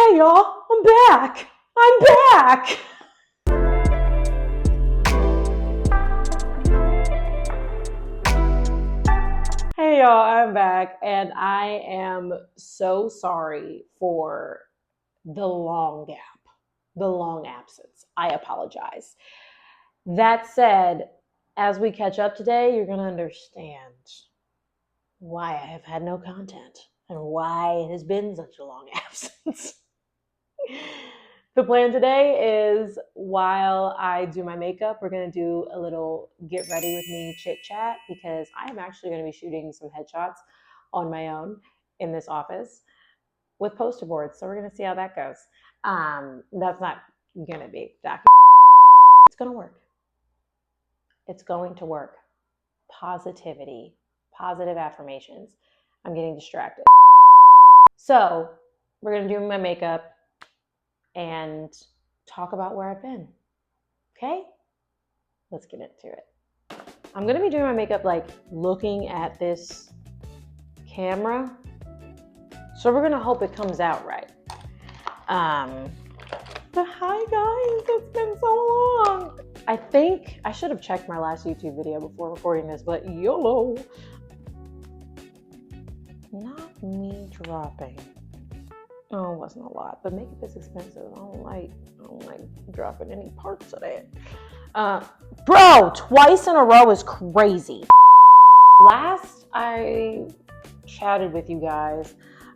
Hey y'all, I'm back. I'm back. Hey y'all, I'm back, and I am so sorry for the long gap, the long absence. I apologize. That said, as we catch up today, you're going to understand why I have had no content and why it has been such a long absence. The plan today is, while I do my makeup, we're going to do a little get ready with me chit chat, because I am actually going to be shooting some headshots on my own in this office with poster boards. So we're going to see how that goes. That's not going to be that. It's going to work. It's going to work. Positivity, positive affirmations. I'm getting distracted. So we're going to do my makeup and talk about where I've been. Okay? Let's get into it. I'm going to be doing my makeup like looking at this camera. So we're going to hope it comes out right. But hi guys, it's been so long. I think I should have checked my last YouTube video before recording this, but YOLO. Not me dropping. Oh, it wasn't a lot, but makeup is expensive. I don't like dropping any parts of it. Bro, twice in a row is crazy. Last I chatted with you guys,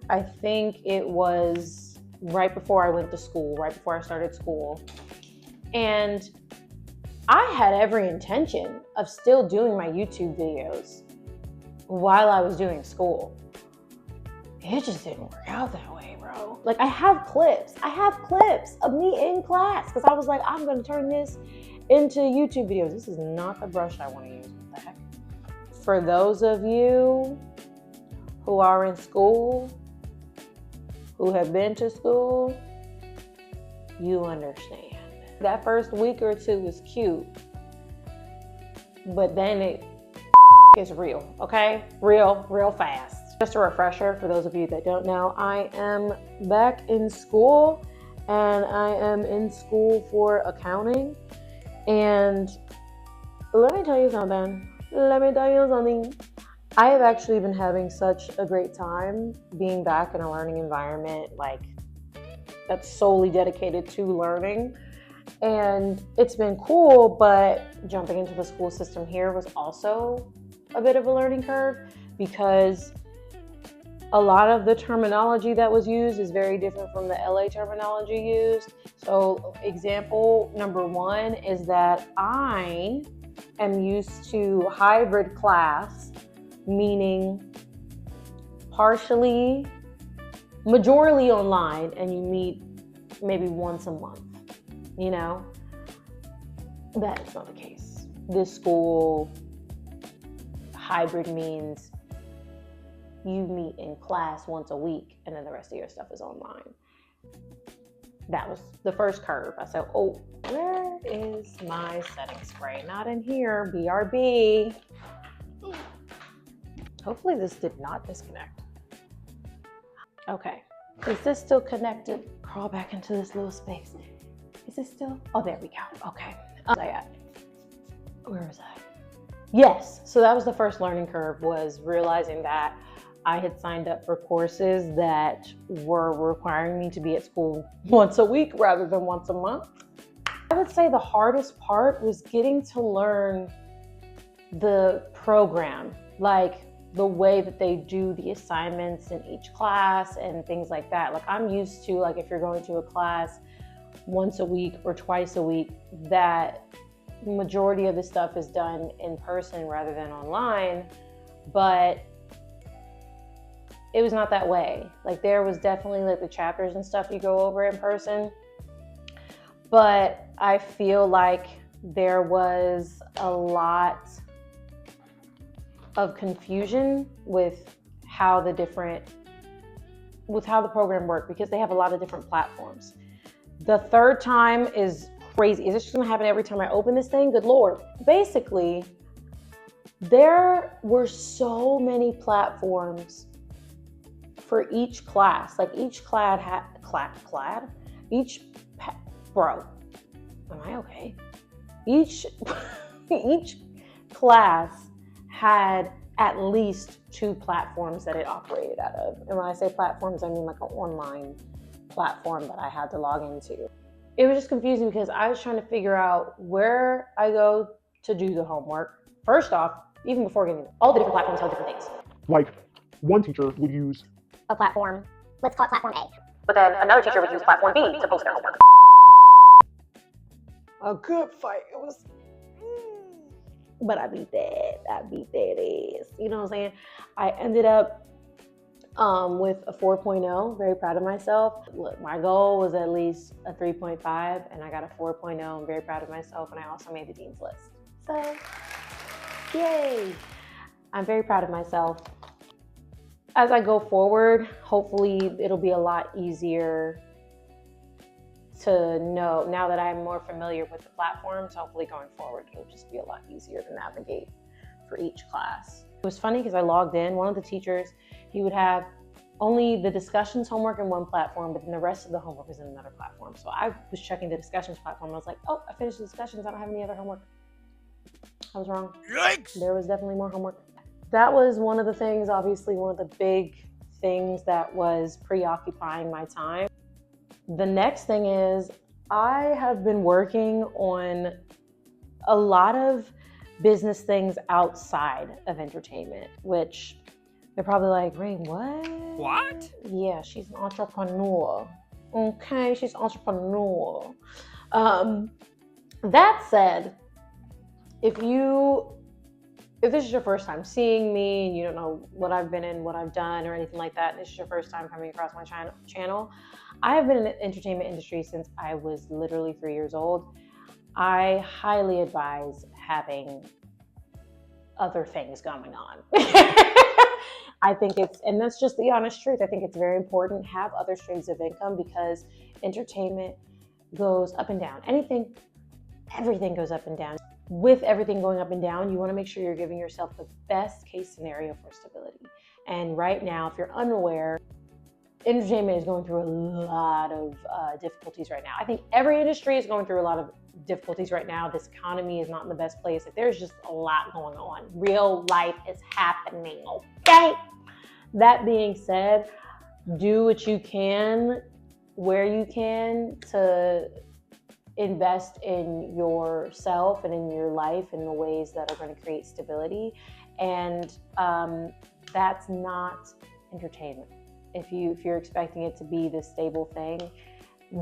I think it was right before I went to school, right before I started school. And I had every intention of still doing my YouTube videos while I was doing school. It just didn't work out that way, bro. Like, I have clips of me in class, because I was like, I'm going to turn this into YouTube videos. This is not the brush I want to use. What the heck? For those of you who are in school, who have been to school, you understand. That first week or two was cute, but then it is real, okay? Real fast. Just a refresher for those of you that don't know, I am back in school, and I am in school for accounting. And let me tell you something. I have actually been having such a great time being back in a learning environment, like, that's solely dedicated to learning. And it's been cool, but jumping into the school system here was also a bit of a learning curve, because a lot of the terminology that was used is very different from the LA terminology used. So example number one is that I am used to hybrid class, meaning majorly online, and you meet maybe once a month, you know? That is not the case. This school, hybrid means you meet in class once a week, and then the rest of your stuff is online. That was the first curve. I said, oh, where is my setting spray? Not in here, BRB. Hopefully this did not disconnect. Okay, is this still connected? Crawl back into this little space. Is it still? Oh, there we go, okay. Where was I? Yes, so that was the first learning curve, was realizing that I had signed up for courses that were requiring me to be at school once a week rather than once a month. I would say the hardest part was getting to learn the program, like the way that they do the assignments in each class and things like that. Like, I'm used to, like, if you're going to a class once a week or twice a week, that majority of the stuff is done in person rather than online, but it was not that way. Like, there was definitely like the chapters and stuff you go over in person, but I feel like there was a lot of confusion with how the program worked, because they have a lot of different platforms. The third time is crazy. Is this just gonna happen every time I open this thing? Good Lord. Basically, there were so many platforms for each class. Like each bro, am I okay? Each each class had at least 2 platforms that it operated out of. And when I say platforms, I mean like an online platform that I had to log into. It was just confusing because I was trying to figure out where I go to do the homework. First off, even before getting all the different platforms have different things. Like, one teacher would use a platform, let's call it platform A. But then another teacher would use platform B to post their homework. A good fight. It was, but I beat that. I beat that ass. You know what I'm saying? I ended up with a 4.0. Very proud of myself. Look, my goal was at least a 3.5, and I got a 4.0. I'm very proud of myself, and I also made the dean's list. So, yay! I'm very proud of myself. As I go forward, hopefully it'll be a lot easier to know, now that I'm more familiar with the platforms, hopefully going forward, it'll just be a lot easier to navigate for each class. It was funny because I logged in, one of the teachers, he would have only the discussions homework in one platform, but then the rest of the homework was in another platform. So I was checking the discussions platform. I was like, oh, I finished the discussions. I don't have any other homework. I was wrong. Yikes! There was definitely more homework. That was one of the things, obviously one of the big things that was preoccupying my time. The next thing is I have been working on a lot of business things outside of entertainment, which they're probably like, Ray, what? What? Yeah, she's an entrepreneur. Okay, she's an entrepreneur. That said, if this is your first time seeing me and you don't know what I've been in, what I've done or anything like that, and this is your first time coming across my channel, I have been in the entertainment industry since I was literally 3 years old. I highly advise having other things going on. I think and that's just the honest truth. I think it's very important to have other streams of income because entertainment goes up and down. Everything goes up and down. With everything going up and down, you want to make sure you're giving yourself the best case scenario for stability. And right now, if you're unaware, entertainment is going through a lot of difficulties right now. I think every industry is going through a lot of difficulties right now. This economy is not in the best place. Like, there's just a lot going on. Real life is happening, okay? That being said, do what you can, where you can, to invest in yourself and in your life in the ways that are going to create stability. And that's not entertainment. If you're expecting it to be this stable thing,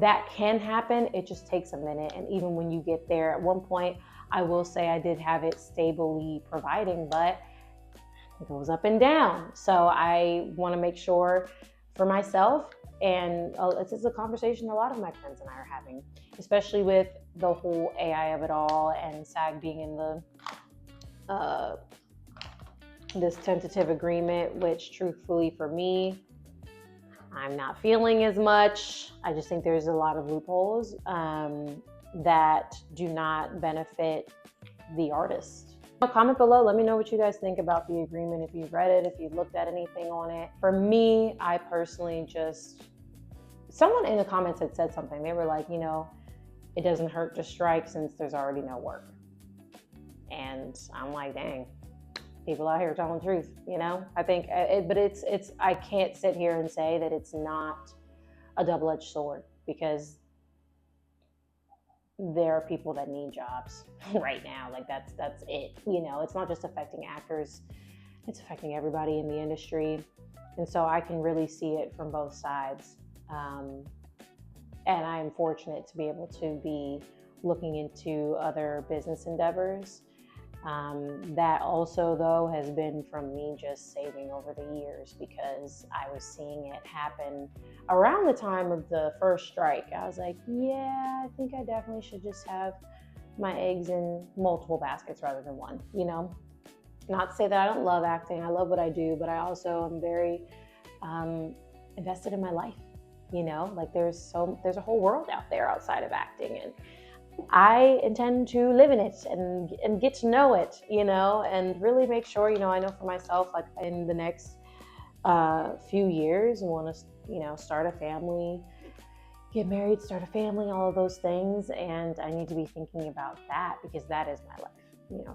that can happen. It just takes a minute. And even when you get there, at one point, I will say I did have it stably providing, but it goes up and down. So I want to make sure for myself, and this is a conversation a lot of my friends and I are having, especially with the whole AI of it all and SAG being in the this tentative agreement, which truthfully for me, I'm not feeling as much. I just think there's a lot of loopholes that do not benefit the artist. Comment below, let me know what you guys think about the agreement, if you've read it, if you've looked at anything on it. For me, I personally someone in the comments had said something. They were like, it doesn't hurt to strike since there's already no work. And I'm like, dang, people out here telling the truth, I think, but I can't sit here and say that it's not a double-edged sword, because there are people that need jobs right now. Like that's it. It's not just affecting actors, it's affecting everybody in the industry. And so I can really see it from both sides. And I'm fortunate to be able to be looking into other business endeavors. That also, though, has been from me just saving over the years, because I was seeing it happen around the time of the first strike. I was like, yeah, I think I definitely should just have my eggs in multiple baskets rather than one, Not to say that I don't love acting. I love what I do, but I also am very invested in my life, Like there's a whole world out there outside of acting, and I intend to live in it and get to know it, and really make sure, I know for myself, like in the next few years and want to, start a family, get married, start a family, all of those things. And I need to be thinking about that because that is my life,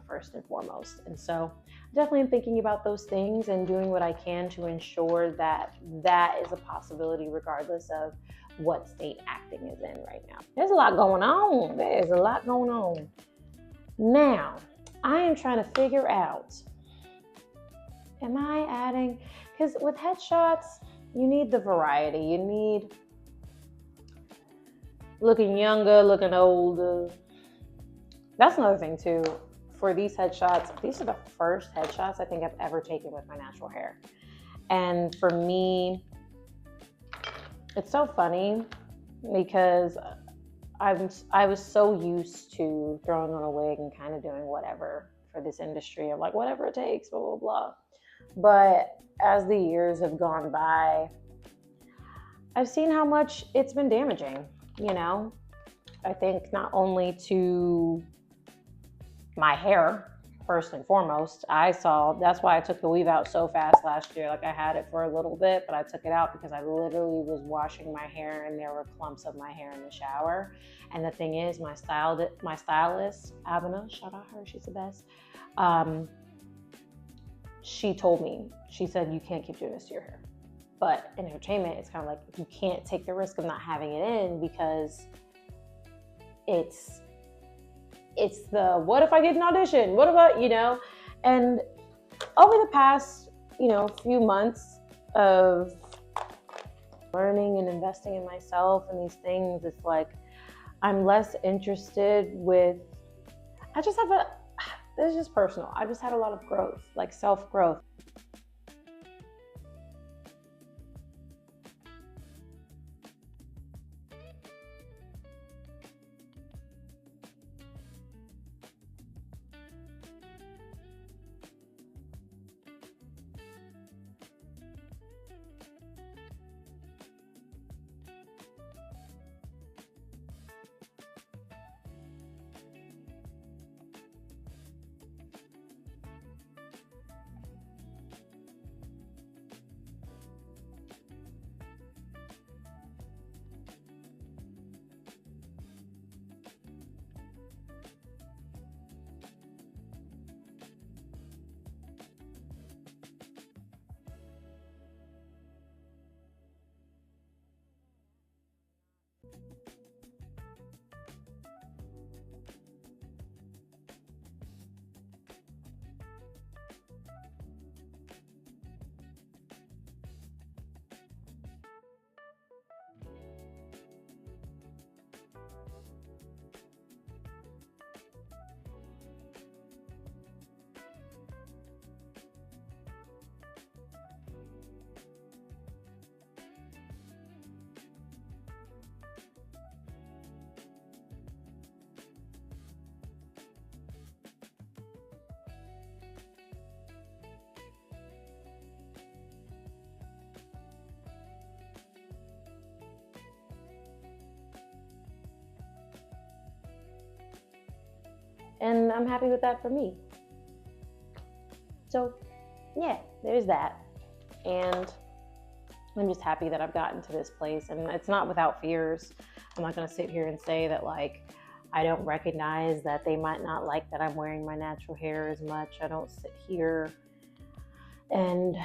first and foremost. And so definitely am thinking about those things and doing what I can to ensure that that is a possibility regardless of what state acting is in right now. There's a lot going on. There's a lot going on. Now, I am trying to figure out, am I adding, because with headshots, you need the variety. You need looking younger, looking older. That's another thing too. For these headshots, these are the first headshots I think I've ever taken with my natural hair. And for me, it's so funny because I was so used to throwing on a wig and kind of doing whatever for this industry. I'm like, whatever it takes, blah, blah, blah. But as the years have gone by, I've seen how much it's been damaging, I think not only to my hair, first and foremost. That's why I took the weave out so fast last year. Like I had it for a little bit, but I took it out because I literally was washing my hair and there were clumps of my hair in the shower. And the thing is, my stylist, Abena, shout out her, she's the best. She told me, she said, you can't keep doing this to your hair. But in entertainment, it's kind of like you can't take the risk of not having it in because it's the what if I get an audition? What about, And over the past, few months of learning and investing in myself and these things, it's like I'm less interested with, this is just personal. I just had a lot of growth, like self-growth. And I'm happy with that for me. So yeah, there's that. And I'm just happy that I've gotten to this place, and it's not without fears. I'm not gonna sit here and say that like I don't recognize that they might not like that I'm wearing my natural hair as much. I don't sit here and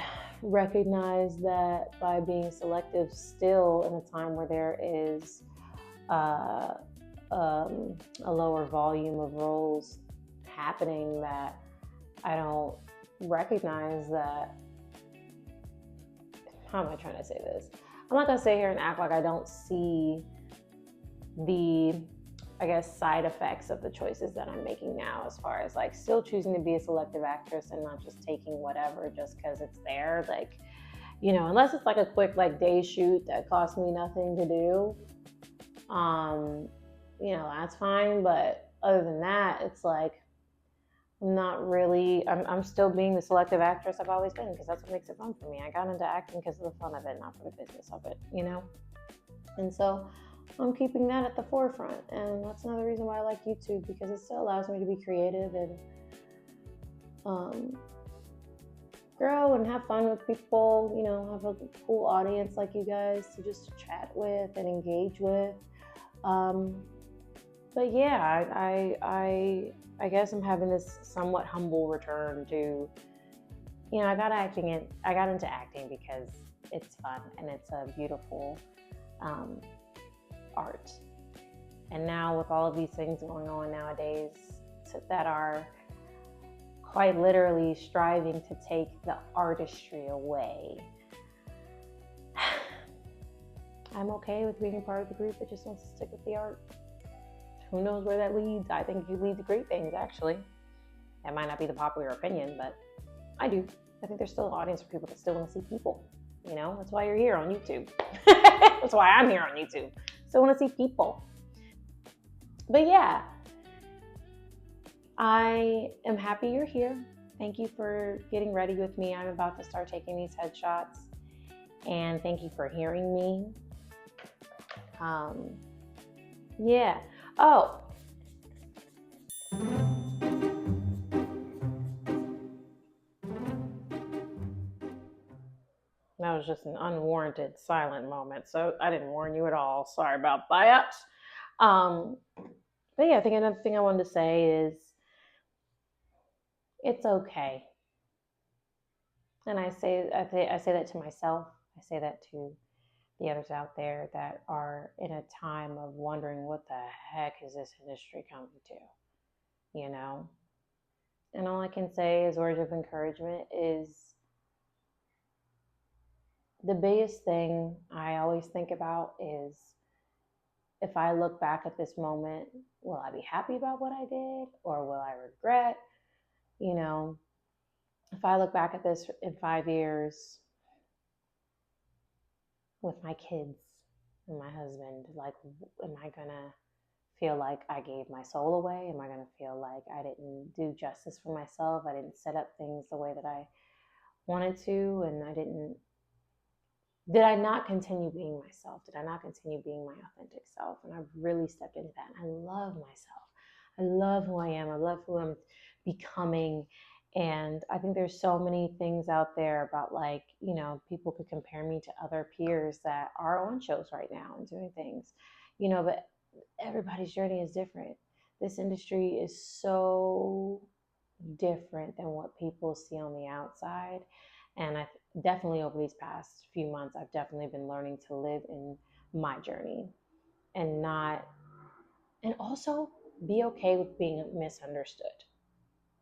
recognize that by being selective still in a time where there is a lower volume of roles happening, that I don't recognize that. How am I trying to say this? I'm not gonna sit here and act like I don't see the, I guess, side effects of the choices that I'm making now, as far as like still choosing to be a selective actress and not just taking whatever just because it's there. Like, unless it's like a quick like day shoot that costs me nothing to do, that's fine. But other than that, it's like I'm still being the selective actress I've always been, because that's what makes it fun for me. I got into acting because of the fun of it, not for the business of it, And so I'm keeping that at the forefront. And that's another reason why I like YouTube, because it still allows me to be creative and grow and have fun with people, have a cool audience like you guys to just chat with and engage with. Um, but yeah, I guess I'm having this somewhat humble return to, I got into acting because it's fun and it's a beautiful um, art. And now with all of these things going on nowadays that are quite literally striving to take the artistry away, I'm okay with being a part of the group that just wants to stick with the art. Who knows where that leads? I think you lead to great things, actually. That might not be the popular opinion, but I do. I think there's still an audience for people that still want to see people. That's why you're here on YouTube. That's why I'm here on YouTube. Still want to see people. But yeah, I am happy you're here. Thank you for getting ready with me. I'm about to start taking these headshots. And thank you for hearing me. Yeah. Oh. That was just an unwarranted silent moment. So I didn't warn you at all. Sorry about that. But yeah, I think another thing I wanted to say is it's okay. And I say that to myself. I say that to the others out there that are in a time of wondering what the heck is this industry coming to, you know? And all I can say as words of encouragement is the biggest thing I always think about is if I look back at this moment, will I be happy about what I did or will I regret? You know, if I look back at this in 5 years with my kids and my husband, like, am I gonna feel like I gave my soul away? Am I gonna feel like I didn't do justice for myself? I didn't set up things the way that I wanted to, and did I not continue being myself? Did I not continue being my authentic self? And I've really stepped into that. And I love myself. I love who I am. I love who I'm becoming. And I think there's so many things out there about, like, people could compare me to other peers that are on shows right now and doing things, but everybody's journey is different. This industry is so different than what people see on the outside. And I definitely, over these past few months, I've definitely been learning to live in my journey and not, and also be okay with being misunderstood.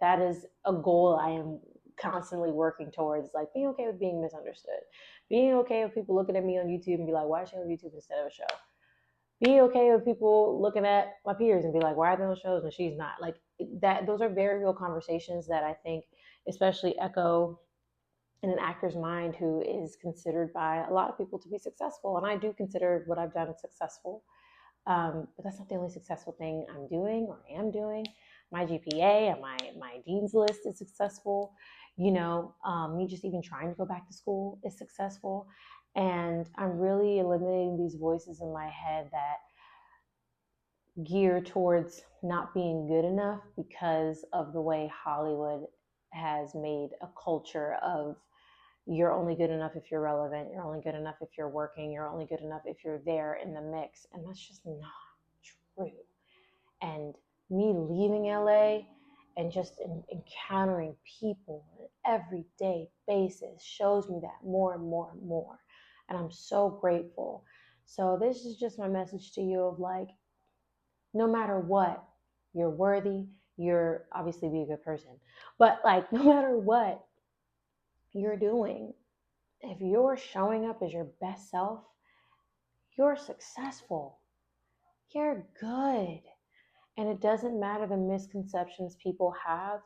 That is a goal I am constantly working towards, like being okay with being misunderstood, being okay with people looking at me on YouTube and be like, why is she on YouTube instead of a show? Be okay with people looking at my peers and be like, why are they on shows and she's not? Like that, those are very real conversations that I think especially echo in an actor's mind who is considered by a lot of people to be successful. And I do consider what I've done successful. But that's not the only successful thing I'm doing or am doing. My GPA and my dean's list is successful. Me just even trying to go back to school is successful. And I'm really eliminating these voices in my head that gear towards not being good enough because of the way Hollywood has made a culture of you're only good enough if you're relevant, you're only good enough if you're working, you're only good enough if you're there in the mix. And that's just not true. And me leaving LA and just encountering people on an everyday basis shows me that more and more and more. And I'm so grateful. So this is just my message to you of, like, no matter what, you're worthy. You're obviously be a good person, but like, no matter what you're doing, if you're showing up as your best self, you're successful. You're good. And it doesn't matter the misconceptions people have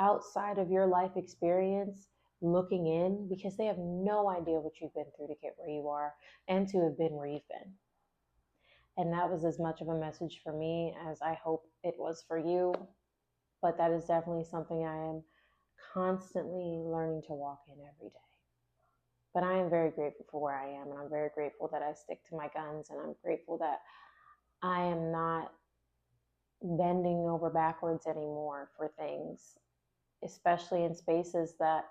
outside of your life experience looking in, because they have no idea what you've been through to get where you are and to have been where you've been. And that was as much of a message for me as I hope it was for you. But that is definitely something I am constantly learning to walk in every day. But I am very grateful for where I am, and I'm very grateful that I stick to my guns, and I'm grateful that I am not bending over backwards anymore for things, especially in spaces that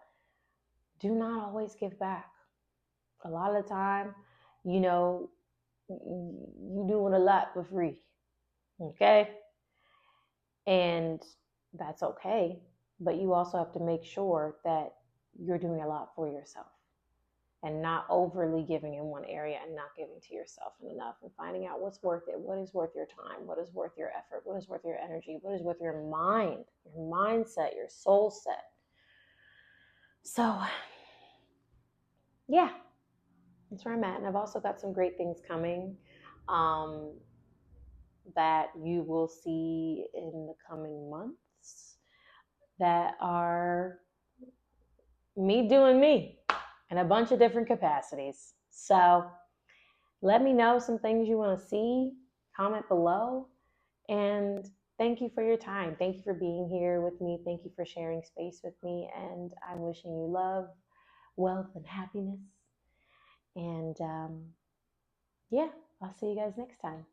do not always give back. A lot of the time, you know, you doing a lot for free. Okay? And that's okay. But you also have to make sure that you're doing a lot for yourself and not overly giving in one area and not giving to yourself enough, and finding out what's worth it, what is worth your time, what is worth your effort, what is worth your energy, what is worth your mind, your mindset, your soul set. So, yeah, that's where I'm at. And I've also got some great things coming um, that you will see in the coming months that are me doing me in a bunch of different capacities. So let me know some things you want to see, comment below, and thank you for your time. Thank you for being here with me. Thank you for sharing space with me. And I'm wishing you love, wealth, and happiness. And yeah, I'll see you guys next time.